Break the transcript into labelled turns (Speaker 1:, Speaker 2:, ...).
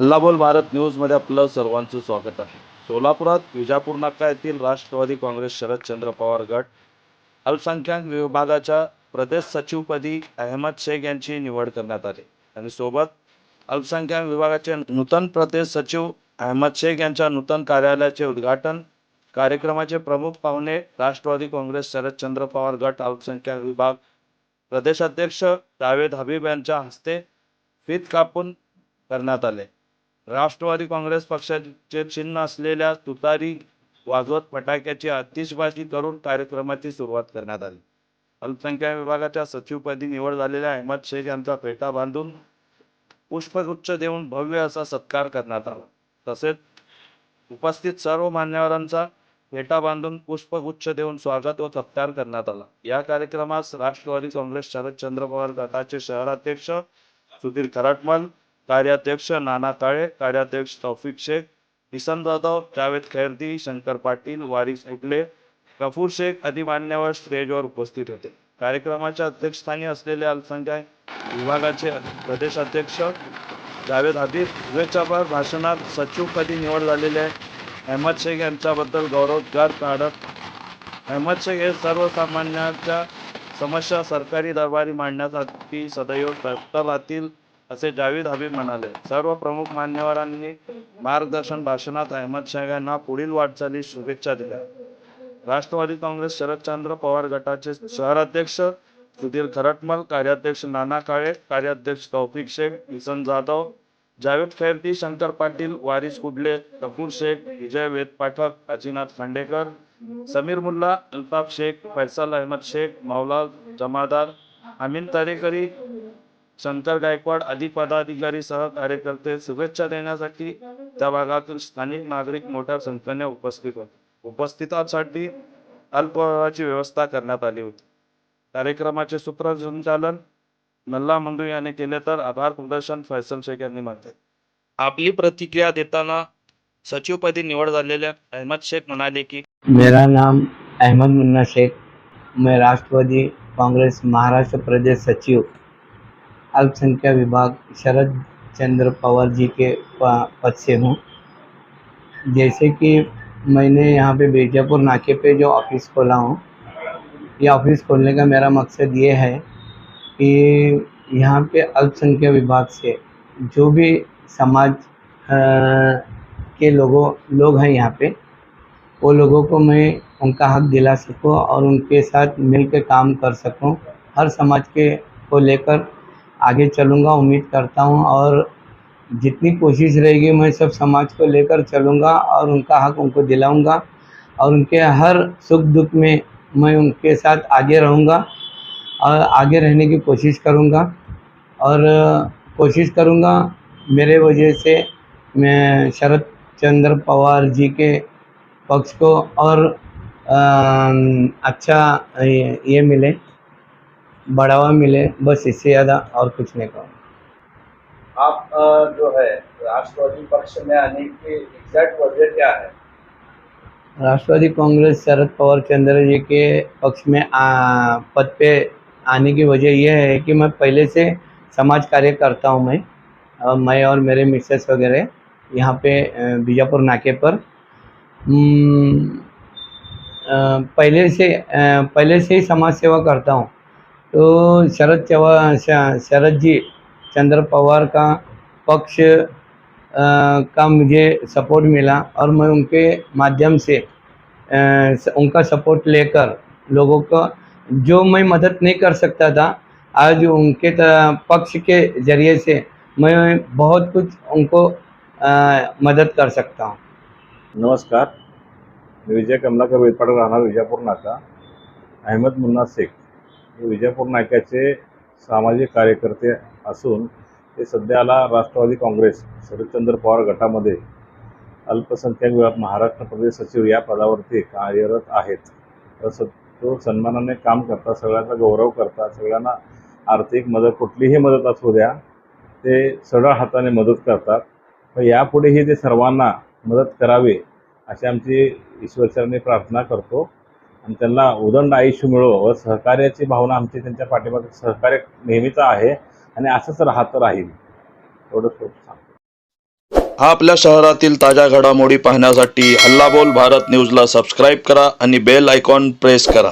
Speaker 1: हल्ला बोल भारत न्यूजमध्ये आपलं सर्वांचं स्वागत आहे. सोलापुरात विजापूर नाका येथील राष्ट्रवादी काँग्रेस शरदचंद्र पवार गट अल्पसंख्याक विभागाच्या प्रदेश सचिवपदी अहमद शेख यांची निवड करण्यात आली आणि सोबत अल्पसंख्याक विभागाचे नूतन प्रदेश सचिव अहमद शेख यांच्या नूतन कार्यालयाचे उद्घाटन कार्यक्रमाचे प्रमुख पाहुणे राष्ट्रवादी काँग्रेस शरदचंद्र पवार गट अल्पसंख्याक विभाग प्रदेशाध्यक्ष जावेद हबीब यांच्या हस्ते फीत कापून करण्यात आले. राष्ट्रवादी काँग्रेस पक्षाचे चिन्ह असलेल्या तुतारी वाजवत फटाक्याची आतिषबाजी करून कार्यक्रमाची सुरुवात करण्यात आली. अल्पसंख्याक विभागाच्या सचिवपदी निवड झालेल्या अहमद शेख यांचा फेटा बांधून पुष्पगुच्छ देऊन भव्य असा सत्कार करण्यात आला. तसेच उपस्थित सर्व मान्यवरांचा फेटा बांधून पुष्पगुच्छ देऊन स्वागत व सत्कार करण्यात आला. या कार्यक्रमास राष्ट्रवादी काँग्रेस शरदचंद्र पवार गटाचे शहराध्यक्ष सुधीर खराटमल, कार्याध्यक्ष नाना काळे, कार्याध्यक्ष तौफिक शेख, किसन जाधव, जावेद खैरदी, शंकर पाटील, वारिस कुटले, गफूर शेख आदी मान्यवर स्टेजवर उपस्थित होते. कार्यक्रमाच्या अध्यक्षस्थानी असलेले अल्पसंख्याक विभागाचे प्रदेशाध्यक्ष जावेद हबीब शुभेच्छापर भाषणात सचिवपदी निवड झालेल्या अहमद शेख यांच्याबद्दल गौरवोद्गार काढत अहमद शेख हे सर्वसामान्यांच्या समस्या सरकारी दरबारी मांडण्यासाठी सदैव तत्पर राहतील असे जावेद हबीब म्हणाले. सर्व प्रमुख मान्यवरांनी मार्गदर्शन भाषणात अहमद शेख यांना पुढील वाटचालीस शुभेच्छा दिल्या. राष्ट्रवादी काँग्रेस शरदचंद्र पवार गटाचे शहराध्यक्ष सुधीर खरटमल, कार्याध्यक्ष नाना काळे, कार्याध्यक्ष तौफिक शेख, किसन जाधव, जावेद खैरदी, शंकर पाटील, वारिस कुडले, गफूर शेख, विजय वेद पाठक, काशीनाथ खांडेकर, समीर मुल्ला, अल्ताफ शेख, फैसल अहमद शेख, मौला जमादार, अमीन तरेकरी, शंकर गायकवाड आदी पदाधिकारी सह कार्यकर्ते शुभेच्छा देण्यासाठी त्या भागातील स्थानिक नागरिक मोठ्या संख्येने उपस्थित होते. उपस्थितांसाठी अल्पहाराची व्यवस्था करण्यात आली होती. कार्यक्रमाचे सूत्रसंचालन नल्ला मंडू यांनी केले तर आभार प्रदर्शन फैसल शेख यांनी मानले. आपली प्रतिक्रिया देताना सचिवपदी निवड झालेल्या अहमद शेख म्हणाले की
Speaker 2: मेरा नाम अहमद मुन्ना शेख, मैं राष्ट्रवादी कांग्रेस महाराष्ट्र प्रदेश सचिव अल्पसंख्यक विभाग शरद चंद्र पवार जी के पद से हूँ। जैसे कि मैंने यहाँ पे बीजापुर नाके पे जो ऑफिस खोला हूँ, ये ऑफिस खोलने का मेरा मकसद ये है कि यहाँ पे अल्पसंख्यक विभाग से जो भी समाज के लोग हैं यहाँ पे, वो लोगों को मैं उनका हक दिला सकूँ और उनके साथ मिलकर काम कर सकूँ। हर समाज के को लेकर आगे चलूँगा उम्मीद करता हूँ और जितनी कोशिश रहेगी मैं सब समाज को लेकर चलूँगा और उनका हक उनको दिलाऊँगा और उनके हर सुख दुख में मैं उनके साथ आगे रहूँगा और आगे रहने की कोशिश करूँगा और कोशिश करूँगा मेरे वजह से मैं शरद चंद्र पवार जी के पक्ष को और अच्छा ये मिले, बढ़ावा मिले, बस इससे ज़्यादा और कुछ नहीं कहूँगा।
Speaker 3: आप जो है राष्ट्रवादी पक्ष में आने की एग्जैक्ट वजह क्या है?
Speaker 2: राष्ट्रवादी कांग्रेस शरद पवार चंद्र जी के पक्ष में पद पे आने की वजह यह है कि मैं पहले से समाज कार्य करता हूँ। मैं और मेरे मिसेस वगैरह यहाँ पे बीजापुर नाके पर पहले से ही समाज सेवा करता हूँ। तो शरद जी चंद्र पवार का पक्ष का मुझे सपोर्ट मिला और मैं उनके माध्यम से उनका सपोर्ट लेकर लोगों को जो मैं मदद नहीं कर सकता था, आज उनके पक्ष के ज़रिए से मैं बहुत कुछ उनको मदद कर सकता हूँ।
Speaker 4: नमस्कार, मी विजय कमलाकर वेदपाडक, राहणार विजापूर नाका. अहमद मुन्ना शेख हे विजापूर नाक्याचे सामाजिक कार्यकर्ते असून ते सध्याला राष्ट्रवादी काँग्रेस शरदचंद्र पवार गटामध्ये अल्पसंख्याक विभाग महाराष्ट्र प्रदेश सचिव या पदावरती कार्यरत आहेत. तसं तो सन्मानाने काम करतात, सगळ्यांचा गौरव करतात, सगळ्यांना आर्थिक मदत कुठलीही मदत असू द्या ते सरळ हाताने मदत करतात. पण यापुढेही ते सर्वांना मदत करावी अशी आमची ईश्वरचरणी प्रार्थना करतो आणि त्यांना उदंड आयुष्य मिळो व सहकार्याची भावना आमची त्यांच्या पाठीमागे सहकार्य नेहमीच आहे आणि असंच राहत राहील एवढंच सांगतो.
Speaker 1: आपल्या शहरातील ताज्या घडामोडी पाहण्यासाठी हल्लाबोल भारत न्यूजला सबस्क्राईब करा आणि बेल आयकॉन प्रेस करा.